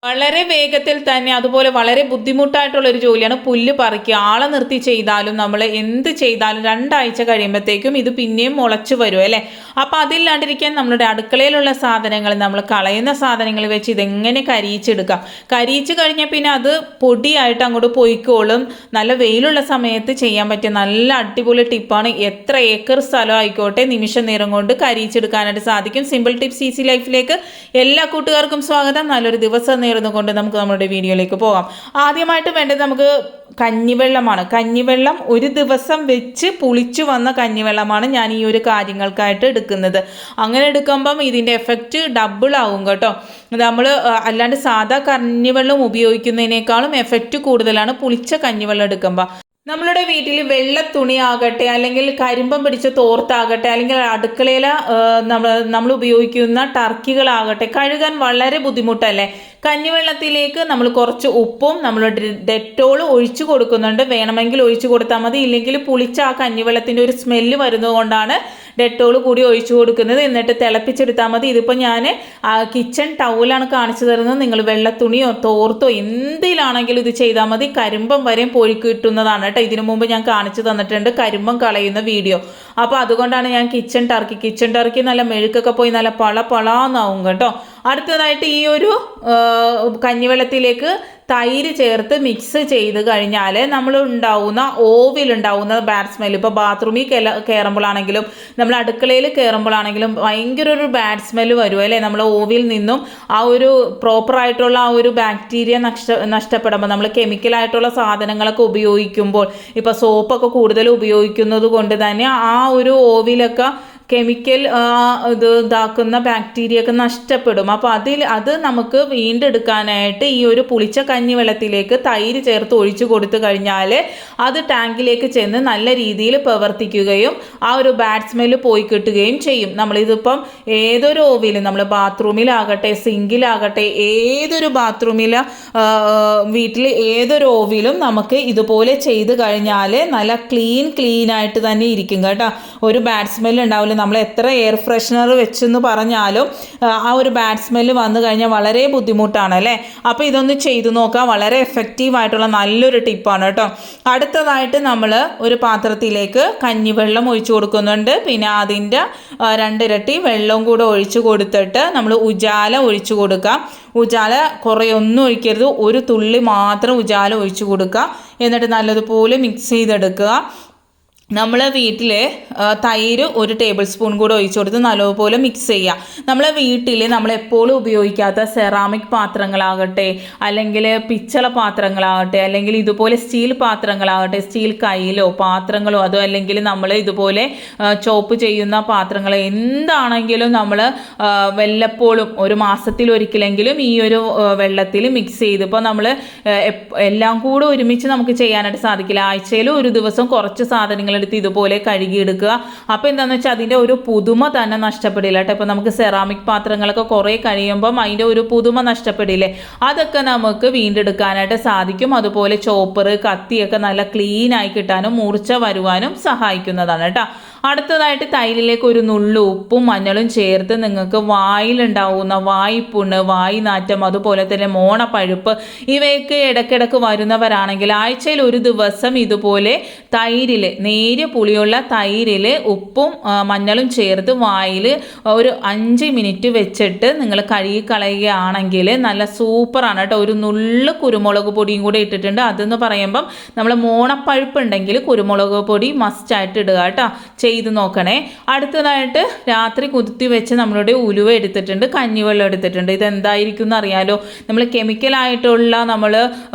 വളരെ വേഗത്തിൽ തന്നെ അതുപോലെ വളരെ ബുദ്ധിമുട്ടായിട്ടുള്ളൊരു ജോലിയാണ് പുല്ല് പറിക്കുക. ആളെ നിർത്തി ചെയ്താലും നമ്മൾ എന്ത് ചെയ്താലും 2 ആഴ്ച കഴിയുമ്പോഴത്തേക്കും ഇത് പിന്നെയും മുളച്ചു വരും അല്ലേ. അപ്പോൾ അതില്ലാണ്ടിരിക്കാൻ നമ്മളുടെ അടുക്കളയിലുള്ള സാധനങ്ങൾ, നമ്മൾ കളയുന്ന സാധനങ്ങൾ വെച്ച് ഇതെങ്ങനെ കരിയിച്ചെടുക്കാം. കരിയിച്ച് കഴിഞ്ഞാൽ പിന്നെ അത് പൊടിയായിട്ട് അങ്ങോട്ട് പൊയ്ക്കോളും. നല്ല വെയിലുള്ള സമയത്ത് ചെയ്യാൻ പറ്റിയ നല്ല അടിപൊളി ടിപ്പാണ്. എത്ര ഏക്കർ സ്ഥലം ആയിക്കോട്ടെ നിമിഷ നേരം കൊണ്ട് കരിയിച്ചെടുക്കാനായിട്ട് സാധിക്കും. സിമ്പിൾ ടിപ്സ് ഈസി ലൈഫിലേക്ക് എല്ലാ കൂട്ടുകാർക്കും സ്വാഗതം. നല്ലൊരു ദിവസം കൊണ്ട് നമുക്ക് നമ്മുടെ വീഡിയോയിലേക്ക് പോകാം. ആദ്യമായിട്ട് വേണ്ടത് നമുക്ക് കഞ്ഞിവെള്ളമാണ്. കഞ്ഞിവെള്ളം ഒരു ദിവസം വെച്ച് പുളിച്ചു വന്ന കഞ്ഞിവെള്ളമാണ് ഞാൻ ഈ ഒരു കാര്യങ്ങൾക്കായിട്ട് എടുക്കുന്നത്. അങ്ങനെ എടുക്കുമ്പം ഇതിൻ്റെ എഫക്റ്റ് ഡബിൾ ആവും കേട്ടോ. നമ്മൾ അല്ലാണ്ട് സാധാ കഞ്ഞിവെള്ളം ഉപയോഗിക്കുന്നതിനേക്കാളും എഫക്റ്റ് കൂടുതലാണ് പുളിച്ച കഞ്ഞിവെള്ളം എടുക്കുമ്പോൾ. നമ്മളുടെ വീട്ടിൽ വെള്ള തുണി ആകട്ടെ, അല്ലെങ്കിൽ കരിമ്പം പിടിച്ച തോർത്താകട്ടെ, അല്ലെങ്കിൽ അടുക്കളയിൽ നമ്മൾ ഉപയോഗിക്കുന്ന ടർക്കികളാകട്ടെ, കഴുകാൻ വളരെ ബുദ്ധിമുട്ടല്ലേ. കഞ്ഞിവെള്ളത്തിലേക്ക് നമ്മൾ കുറച്ച് ഉപ്പും നമ്മൾ ഡെറ്റോൾ ഒഴിച്ചു കൊടുക്കുന്നുണ്ട്. വേണമെങ്കിൽ ഒഴിച്ചു കൊടുത്താൽ മതി, ഇല്ലെങ്കിൽ പുളിച്ച ആ കഞ്ഞിവെള്ളത്തിൻ്റെ ഒരു സ്മെല്ല് വരുന്നതുകൊണ്ടാണ് ഡെറ്റോൾ കൂടി ഒഴിച്ചു കൊടുക്കുന്നത്. എന്നിട്ട് തിളപ്പിച്ചെടുത്താൽ മതി. ഇതിപ്പോൾ ഞാൻ കിച്ചൺ ടൗലാണ് കാണിച്ചു തരുന്നത്. നിങ്ങൾ വെള്ളത്തുണിയോ തോർത്തോ എന്തിലാണെങ്കിലും ഇത് ചെയ്താൽ മതി. കരിമ്പം വരെയും പോയി കിട്ടുന്നതാണ് കേട്ടോ. ഇതിനു മുമ്പ് ഞാൻ കാണിച്ചു തന്നിട്ടുണ്ട് കരിമ്പം കളയുന്ന വീഡിയോ. അപ്പോൾ അതുകൊണ്ടാണ് ഞാൻ കിച്ചൺ ടർക്കി നല്ല മെഴുക്കൊക്കെ പോയി നല്ല പളാന്നാവും കേട്ടോ. അടുത്തതായിട്ട് ഈ ഒരു കഞ്ഞിവെള്ളത്തിലേക്ക് തൈര് ചേർത്ത് മിക്സ് ചെയ്ത് കഴിഞ്ഞാൽ നമ്മൾ ഓവിലുണ്ടാവുന്ന ബാഡ് സ്മെല്ല്, ഇപ്പോൾ ബാത്റൂമിൽ കയറുമ്പോഴാണെങ്കിലും നമ്മൾ അടുക്കളയിൽ കയറുമ്പോഴാണെങ്കിലും ഭയങ്കര ഒരു ബാഡ് സ്മെല്ല് വരും അല്ലേ. നമ്മൾ ഓവിൽ നിന്നും ആ ഒരു പ്രോപ്പറായിട്ടുള്ള ആ ഒരു ബാക്ടീരിയ നഷ്ടപ്പെടുമ്പോൾ, നമ്മൾ കെമിക്കലായിട്ടുള്ള സാധനങ്ങളൊക്കെ ഉപയോഗിക്കുമ്പോൾ, ഇപ്പോൾ സോപ്പൊക്കെ കൂടുതൽ ഉപയോഗിക്കുന്നത് കൊണ്ട് തന്നെ ആ ഒരു ഓവിലൊക്കെ കെമിക്കൽ ഇതാക്കുന്ന ബാക്ടീരിയ ഒക്കെ നഷ്ടപ്പെടും. അപ്പോൾ അത് നമുക്ക് വീണ്ടെടുക്കാനായിട്ട് ഈ ഒരു പുളിച്ച കഞ്ഞിവെള്ളത്തിലേക്ക് തൈര് ചേർത്ത് ഒഴിച്ചു കൊടുത്തു കഴിഞ്ഞാൽ അത് ടാങ്കിലേക്ക് ചെന്ന് നല്ല രീതിയിൽ പ്രവർത്തിക്കുകയും ആ ഒരു ബാഡ് സ്മെല്ല് പോയി കിട്ടുകയും ചെയ്യും. നമ്മളിതിപ്പം ഏതൊരു ഓവിലും, നമ്മൾ ബാത്റൂമിലാകട്ടെ സിങ്കിലാകട്ടെ, ഏതൊരു വീട്ടിൽ ഏതൊരു ഓവിലും നമുക്ക് ഇതുപോലെ ചെയ്ത് കഴിഞ്ഞാൽ നല്ല ക്ലീനായിട്ട് തന്നെ ഇരിക്കും കേട്ടോ. ഒരു ബാഡ് സ്മെല്ല് ഉണ്ടാവില്ല. നമ്മൾ എത്ര എയർ ഫ്രഷ്നർ വെച്ചെന്ന് പറഞ്ഞാലും ആ ഒരു ബാഡ് സ്മെല്ല് വന്നു കഴിഞ്ഞാൽ വളരെ ബുദ്ധിമുട്ടാണ് അല്ലേ. അപ്പോൾ ഇതൊന്ന് ചെയ്തു നോക്കാം. വളരെ എഫക്റ്റീവായിട്ടുള്ള നല്ലൊരു ടിപ്പാണ് കേട്ടോ. അടുത്തതായിട്ട് നമ്മൾ ഒരു പാത്രത്തിലേക്ക് കഞ്ഞിവെള്ളം ഒഴിച്ചു കൊടുക്കുന്നുണ്ട്. പിന്നെ അതിൻ്റെ 2 ഇരട്ടി വെള്ളവും കൂടെ ഒഴിച്ചു കൊടുത്തിട്ട് നമ്മൾ ഉജാല ഒഴിച്ചു കൊടുക്കാം. ഉജാല കുറേ ഒന്നും ഒഴിക്കരുത്, ഒരു തുള്ളി മാത്രം ഉജാല ഒഴിച്ചു കൊടുക്കുക. എന്നിട്ട് നല്ലതുപോലെ മിക്സ് ചെയ്തെടുക്കുക. നമ്മൾ വീട്ടിൽ തൈര് 1 ടേബിൾ സ്പൂൺ കൂടെ ഒഴിച്ചു കൊടുത്ത് നല്ലപോലെ മിക്സ് ചെയ്യുക. നമ്മളെ വീട്ടിൽ നമ്മളെപ്പോഴും ഉപയോഗിക്കാത്ത സെറാമിക് പാത്രങ്ങളാകട്ടെ, അല്ലെങ്കിൽ പിച്ചള പാത്രങ്ങളാകട്ടെ, അല്ലെങ്കിൽ ഇതുപോലെ സ്റ്റീൽ പാത്രങ്ങളാകട്ടെ, സ്റ്റീൽ കയ്യിലോ പാത്രങ്ങളോ, അതോ അല്ലെങ്കിൽ നമ്മൾ ഇതുപോലെ ചോപ്പ് ചെയ്യുന്ന പാത്രങ്ങൾ എന്താണെങ്കിലും നമ്മൾ വല്ലപ്പോഴും ഒരു മാസത്തിലൊരിക്കലെങ്കിലും ഈ ഒരു വെള്ളത്തിൽ മിക്സ് ചെയ്ത്, ഇപ്പോൾ നമ്മൾ എല്ലാം കൂടെ ഒരുമിച്ച് നമുക്ക് ചെയ്യാനായിട്ട് സാധിക്കില്ല. ആഴ്ചയിൽ ഒരു ദിവസം കുറച്ച് സാധനങ്ങൾ എടുത്ത് ഇതുപോലെ കഴുകിയെടുക്കുക. അപ്പോൾ എന്താണെന്ന് വെച്ചാൽ അതിൻ്റെ ഒരു പുതുമ തന്നെ നഷ്ടപ്പെടില്ല കേട്ടോ. ഇപ്പോൾ നമുക്ക് സെറാമിക് പാത്രങ്ങളൊക്കെ കുറേ കഴിയുമ്പം അതിൻ്റെ ഒരു പുതുമ നഷ്ടപ്പെടില്ലേ, അതൊക്കെ നമുക്ക് വീണ്ടെടുക്കാനായിട്ട് സാധിക്കും. അതുപോലെ ചോപ്പർ കത്തിയൊക്കെ നല്ല ക്ലീനായി കിട്ടാനും മൂർച്ച വരുവാനും സഹായിക്കുന്നതാണ് കേട്ടോ. അടുത്തതായിട്ട് തൈരിലേക്ക് ഒരു നുള്ളു ഉപ്പും മഞ്ഞളും ചേർത്ത് നിങ്ങൾക്ക് വായിലുണ്ടാവുന്ന വായ്പുണ്ണ്, വായി നാറ്റം, അതുപോലെ തന്നെ മോണപ്പഴുപ്പ് ഇവയൊക്കെ ഇടയ്ക്കിടയ്ക്ക് വരുന്നവരാണെങ്കിൽ ആഴ്ചയിൽ ഒരു ദിവസം ഇതുപോലെ തൈരിൽ, നേരിയ പുളിയുള്ള തൈരിൽ ഉപ്പും മഞ്ഞളും ചേർത്ത് വായിൽ ഒരു 5 മിനിറ്റ് വെച്ചിട്ട് നിങ്ങൾ കഴുകി കളയുകയാണെങ്കിൽ നല്ല സൂപ്പറാണ് കേട്ടോ. ഒരു നുള്ളു കുരുമുളക് പൊടിയും കൂടെ ഇട്ടിട്ടുണ്ട്. അതെന്ന് പറയുമ്പം നമ്മൾ മോണപ്പഴുപ്പ് ഉണ്ടെങ്കിൽ കുരുമുളക് പൊടി മസ്റ്റായിട്ട് ഇടുക കേട്ടോ. ചെയ്ത് നോക്കണേ. അടുത്തതായിട്ട് രാത്രി കുതിർത്തി വെച്ച് നമ്മളുടെ ഉലുവ എടുത്തിട്ടുണ്ട്, കഞ്ഞിവെള്ളം എടുത്തിട്ടുണ്ട്. ഇതെന്തായിരിക്കും എന്നറിയാലോ. നമ്മൾ കെമിക്കലായിട്ടുള്ള നമ്മൾ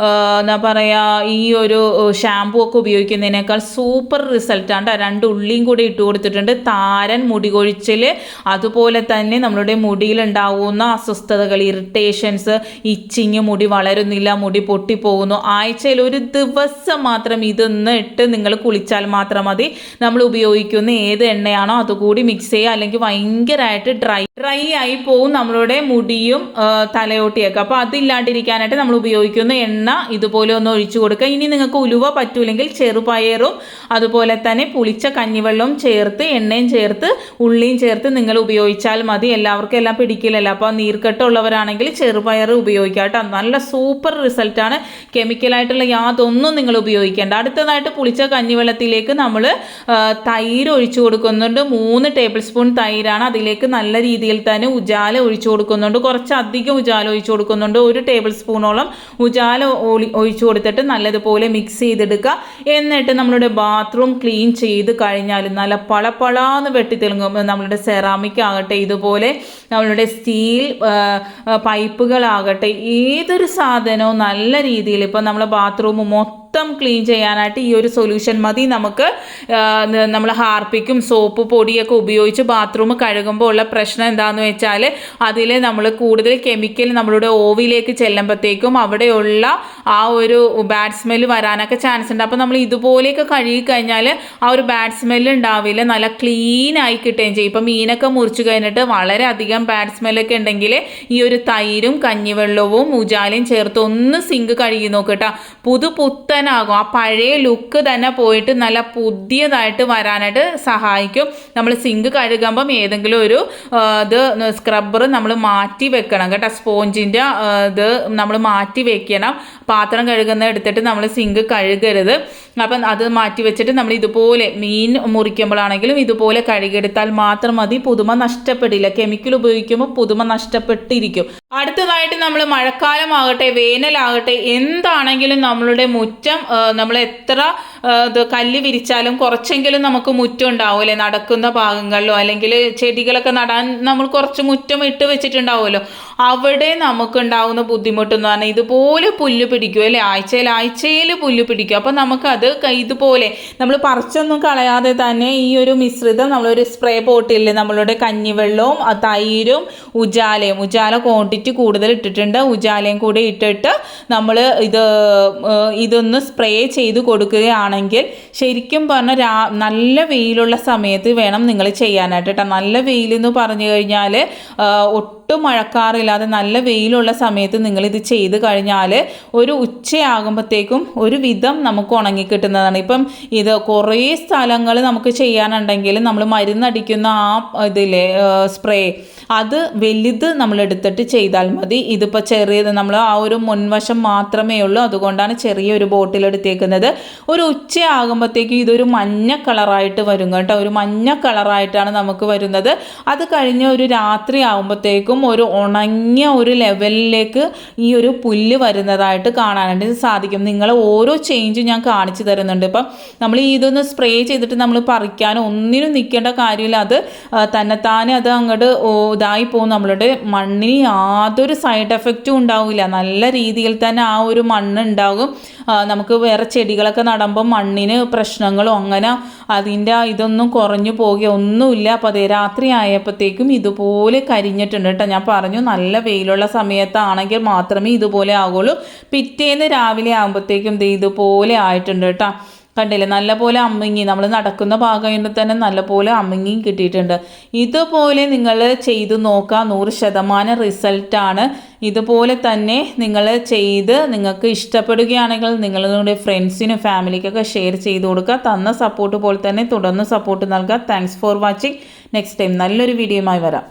എന്താ പറയുക ഈ ഒരു ഷാമ്പൂ ഒക്കെ ഉപയോഗിക്കുന്നതിനേക്കാൾ സൂപ്പർ റിസൾട്ടാണ്. 2 ഉള്ളിയും കൂടി ഇട്ട് കൊടുത്തിട്ടുണ്ട്. താരൻ, മുടി കൊഴിച്ചിൽ, അതുപോലെ തന്നെ നമ്മളുടെ മുടിയിലുണ്ടാവുന്ന അസ്വസ്ഥതകൾ, ഇറിറ്റേഷൻസ്, ഇച്ചിങ്, മുടി വളരുന്നില്ല, മുടി പൊട്ടിപ്പോകുന്നു, ആഴ്ചയിൽ ഒരു ദിവസം മാത്രം ഇതൊന്ന് ഇട്ട് നിങ്ങൾ കുളിച്ചാൽ മാത്രം മതി. നമ്മൾ ഉപയോഗിക്കുന്ന ഉപയോഗിക്കുന്ന ഏത് എണ്ണയാണോ അതുകൂടി മിക്സ് ചെയ്യുക. അല്ലെങ്കിൽ ഭയങ്കരമായിട്ട് ഡ്രൈ ആയി പോവും നമ്മളുടെ മുടിയും തലയോട്ടിയൊക്കെ. അപ്പോൾ അതില്ലാണ്ടിരിക്കാനായിട്ട് നമ്മൾ ഉപയോഗിക്കുന്ന എണ്ണ ഇതുപോലെ ഒന്ന് ഒഴിച്ചു കൊടുക്കുക. ഇനി നിങ്ങൾക്ക് ഉലുവ പറ്റൂലെങ്കിൽ ചെറുപയറും അതുപോലെ തന്നെ പുളിച്ച കഞ്ഞിവെള്ളവും ചേർത്ത് എണ്ണയും ചേർത്ത് ഉള്ളിയും ചേർത്ത് നിങ്ങൾ ഉപയോഗിച്ചാൽ മതി. എല്ലാവർക്കും എല്ലാം പിടിക്കില്ലല്ലോ. അപ്പോൾ നീർക്കെട്ടുള്ളവരാണെങ്കിൽ ചെറുപയർ ഉപയോഗിക്കാം കേട്ടോ. നല്ല സൂപ്പർ റിസൾട്ടാണ്. കെമിക്കലായിട്ടുള്ള യാതൊന്നും നിങ്ങൾ ഉപയോഗിക്കേണ്ട. അടുത്തതായിട്ട് പുളിച്ച കഞ്ഞിവെള്ളത്തിലേക്ക് നമ്മൾ തൈര് ഒഴിച്ചു കൊടുക്കുന്നുണ്ട്. 3 ടേബിൾ സ്പൂൺ തൈരാണ്. അതിലേക്ക് നല്ല രീതിയിൽ തന്നെ ഉജാല ഒഴിച്ചു കൊടുക്കുന്നുണ്ട്. കുറച്ചധികം ഉജാല ഒഴിച്ചു കൊടുക്കുന്നുണ്ട്. 1 ടേബിൾ സ്പൂണോളം ഉജാല ഒഴിച്ചു കൊടുത്തിട്ട് നല്ലതുപോലെ മിക്സ് ചെയ്തെടുക്കുക. എന്നിട്ട് നമ്മളുടെ ബാത്റൂം ക്ലീൻ ചെയ്ത് കഴിഞ്ഞാൽ നല്ല പളപളാന്ന് വെട്ടിത്തിളങ്ങും. നമ്മളുടെ സെറാമിക് ആകട്ടെ, ഇതുപോലെ നമ്മളുടെ സ്റ്റീൽ പൈപ്പുകളാകട്ടെ, ഏതൊരു സാധനവും നല്ല രീതിയിൽ ഇപ്പം നമ്മളെ ബാത്റൂം മൊത്തം ക്ലീൻ ചെയ്യാനായിട്ട് ഈ ഒരു സൊല്യൂഷൻ മതി. നമുക്ക് നമ്മൾ ഹാർപ്പിക്കും സോപ്പ് പൊടിയൊക്കെ ഉപയോഗിച്ച് ബാത്റൂം കഴുകുമ്പോൾ ഉള്ള പ്രശ്നം എന്താണെന്ന് വെച്ചാൽ അതിൽ നമ്മൾ കൂടുതൽ കെമിക്കൽ നമ്മളുടെ ഓവിലേക്ക് ചെല്ലുമ്പോഴത്തേക്കും അവിടെയുള്ള ആ ഒരു ബാഡ് സ്മെല്ല് വരാനൊക്കെ ചാൻസ് ഉണ്ട്. അപ്പോൾ നമ്മൾ ഇതുപോലെയൊക്കെ കഴുകി കഴിഞ്ഞാൽ ആ ഒരു ബാഡ് സ്മെല്ല് ഉണ്ടാവില്ല, നല്ല ക്ലീൻ ആയി കിട്ടുകയും ചെയ്യും. ഇപ്പം മീനൊക്കെ മുറിച്ച് കഴിഞ്ഞിട്ട് വളരെയധികം ബാഡ് സ്മെല്ലൊക്കെ ഉണ്ടെങ്കിൽ ഈ ഒരു തൈരും കഞ്ഞിവെള്ളവും ഉജാലയും ചേർത്ത് ഒന്ന് സിങ്ക് കഴുകി നോക്കട്ടോ. പുത്തനാകും. ആ പഴയ ലുക്ക് തന്നെ പോയിട്ട് നല്ല പുതിയതായിട്ട് വരാനായിട്ട് സഹായിക്കും. നമ്മൾ സിങ്ക് കഴുകുമ്പം ഏതെങ്കിലും ഒരു ഇത് സ്ക്രബ്ബർ നമ്മൾ മാറ്റി വെക്കണം കേട്ടോ. സ്പോഞ്ചിൻ്റെ ഇത് നമ്മൾ മാറ്റി വെക്കണം. പാത്രം കഴുകുന്ന എടുത്തിട്ട് നമ്മൾ സിങ്ക് കഴുകരുത്. അപ്പം അത് മാറ്റി വെച്ചിട്ട് നമ്മൾ ഇതുപോലെ മീൻ മുറിക്കുമ്പോഴാണെങ്കിലും ഇതുപോലെ കഴുകിയെടുത്താൽ മാത്രം മതി. പുതുമ നഷ്ടപ്പെടില്ല. കെമിക്കൽ ഉപയോഗിക്കുമ്പോൾ പുതുമ നഷ്ടപ്പെട്ടിരിക്കും. അടുത്തതായിട്ട് നമ്മൾ മഴക്കാലമാകട്ടെ വേനലാകട്ടെ എന്താണെങ്കിലും നമ്മളുടെ മുറ്റം നമ്മൾ എത്ര കല്ല് വിരിച്ചാലും കുറച്ചെങ്കിലും നമുക്ക് മുറ്റം ഉണ്ടാവുമല്ലേ, നടക്കുന്ന ഭാഗങ്ങളിലോ അല്ലെങ്കിൽ ചെടികളൊക്കെ നടാൻ നമ്മൾ കുറച്ച് മുറ്റം ഇട്ട് വെച്ചിട്ടുണ്ടാവുമല്ലോ. അവിടെ നമുക്കുണ്ടാവുന്ന ബുദ്ധിമുട്ടെന്ന് പറഞ്ഞാൽ ഇതുപോലെ പുല്ല് പിടിക്കും അല്ലേ, ആഴ്ചയിൽ പുല്ല് പിടിക്കും. അപ്പം നമുക്കത് ഇതുപോലെ നമ്മൾ പറിച്ചൊന്നും കളയാതെ തന്നെ ഈ ഒരു മിശ്രിതം നമ്മളൊരു സ്പ്രേ ബോട്ടിലിൽ നമ്മളുടെ കഞ്ഞിവെള്ളവും തൈരും ഉജാല ക്വാണ്ടിറ്റി കൂടുതൽ ഇട്ടിട്ടുണ്ട്, ഉജാലയും കൂടി ഇട്ടിട്ട് നമ്മൾ ഇതൊന്ന് സ്പ്രേ ചെയ്ത് കൊടുക്കുകയാണെങ്കിൽ ശരിക്കും പറഞ്ഞാൽ നല്ല വെയിലുള്ള സമയത്ത് വേണം നിങ്ങൾ ചെയ്യാനായിട്ട് കേട്ടോ. നല്ല വെയിലെന്ന് പറഞ്ഞു കഴിഞ്ഞാൽ ഒട്ടും മഴക്കാറില്ലാതെ നല്ല വെയിലുള്ള സമയത്ത് നിങ്ങളിത് ചെയ്ത് കഴിഞ്ഞാൽ ഒരു ഉച്ചയാകുമ്പോഴത്തേക്കും ഒരു വിധം നമുക്ക് ഉണങ്ങിക്കിട്ടുന്നതാണ്. ഇപ്പം ഇത് കുറേ സ്ഥലങ്ങൾ നമുക്ക് ചെയ്യാനുണ്ടെങ്കിൽ നമ്മൾ മരുന്നടിക്കുന്ന ആ ഇതിലെ സ്പ്രേ അത് വലുത് നമ്മൾ എടുത്തിട്ട് ചെയ്താൽ മതി. ഇതിപ്പോൾ ചെറിയത് നമ്മൾ ആ ഒരു മുൻവശം മാത്രമേ ഉള്ളൂ, അതുകൊണ്ടാണ് ചെറിയൊരു ബോട്ടിൽ എടുത്തേക്കുന്നത്. ഒരു ഉച്ചയാകുമ്പോഴത്തേക്കും ഇതൊരു മഞ്ഞ കളറായിട്ട് വരും കേട്ടോ. ഒരു മഞ്ഞ കളറായിട്ടാണ് നമുക്ക് വരുന്നത്. അത് കഴിഞ്ഞ് ഒരു രാത്രി ആകുമ്പോഴത്തേക്കും ഒരു ഉണങ്ങിയ ഒരു ലെവലിലേക്ക് ഈ ഒരു പുല്ല് വരുന്നതായിട്ട് കാണാനായിട്ട് സാധിക്കും. നിങ്ങൾ ഓരോ ചേഞ്ചും ഞാൻ കാണിച്ചു തരുന്നുണ്ട്. ഇപ്പം നമ്മൾ ഇതൊന്ന് സ്പ്രേ ചെയ്തിട്ട് നമ്മൾ പറിക്കാനോ ഒന്നിനും നിൽക്കേണ്ട കാര്യമില്ല. അത് തന്നെത്താനെ അത് അങ്ങോട്ട് ഇതായി പോകും. നമ്മളുടെ മണ്ണിന് യാതൊരു സൈഡ് എഫക്റ്റും ഉണ്ടാവില്ല. നല്ല രീതിയിൽ തന്നെ ആ ഒരു മണ്ണ് ഉണ്ടാകും. നമുക്ക് വേറെ ചെടികളൊക്കെ നടുമ്പോൾ മണ്ണിന് പ്രശ്നങ്ങളോ അങ്ങനെ അതിൻ്റെ ഇതൊന്നും കുറഞ്ഞു പോകുക ഒന്നുമില്ല. അപ്പോൾ അതേ രാത്രി ആയപ്പോഴത്തേക്കും ഇതുപോലെ കരിഞ്ഞിട്ടുണ്ട് കേട്ടോ. ഞാൻ പറഞ്ഞു നല്ല വെയിലുള്ള സമയത്താണെങ്കിൽ മാത്രമേ ഇതുപോലെ ആകുള്ളൂ. പിറ്റേന്ന് രാവിലെ ആകുമ്പോഴത്തേക്കും ഇതുപോലെ ആയിട്ടുണ്ട് കേട്ടോ. കണ്ടില്ലേ, നല്ലപോലെ അമ്മിങ്ങി നമ്മൾ നടക്കുന്ന ഭാഗമായിട്ട് തന്നെ നല്ലപോലെ അമ്മിങ്ങിയും കിട്ടിയിട്ടുണ്ട്. ഇതുപോലെ നിങ്ങൾ ചെയ്ത് നോക്കുക, 100% റിസൾട്ടാണ്. ഇതുപോലെ തന്നെ നിങ്ങൾ ചെയ്ത് നിങ്ങൾക്ക് ഇഷ്ടപ്പെടുകയാണെങ്കിൽ നിങ്ങളുടെ ഫ്രണ്ട്സിനും ഫാമിലിക്കൊക്കെ ഷെയർ ചെയ്ത് കൊടുക്കുക. തന്ന സപ്പോർട്ട് പോലെ തന്നെ തുടർന്ന് സപ്പോർട്ട് നൽകുക. Thanks for watching. Next time നല്ലൊരു വീഡിയോയുമായി വരാം.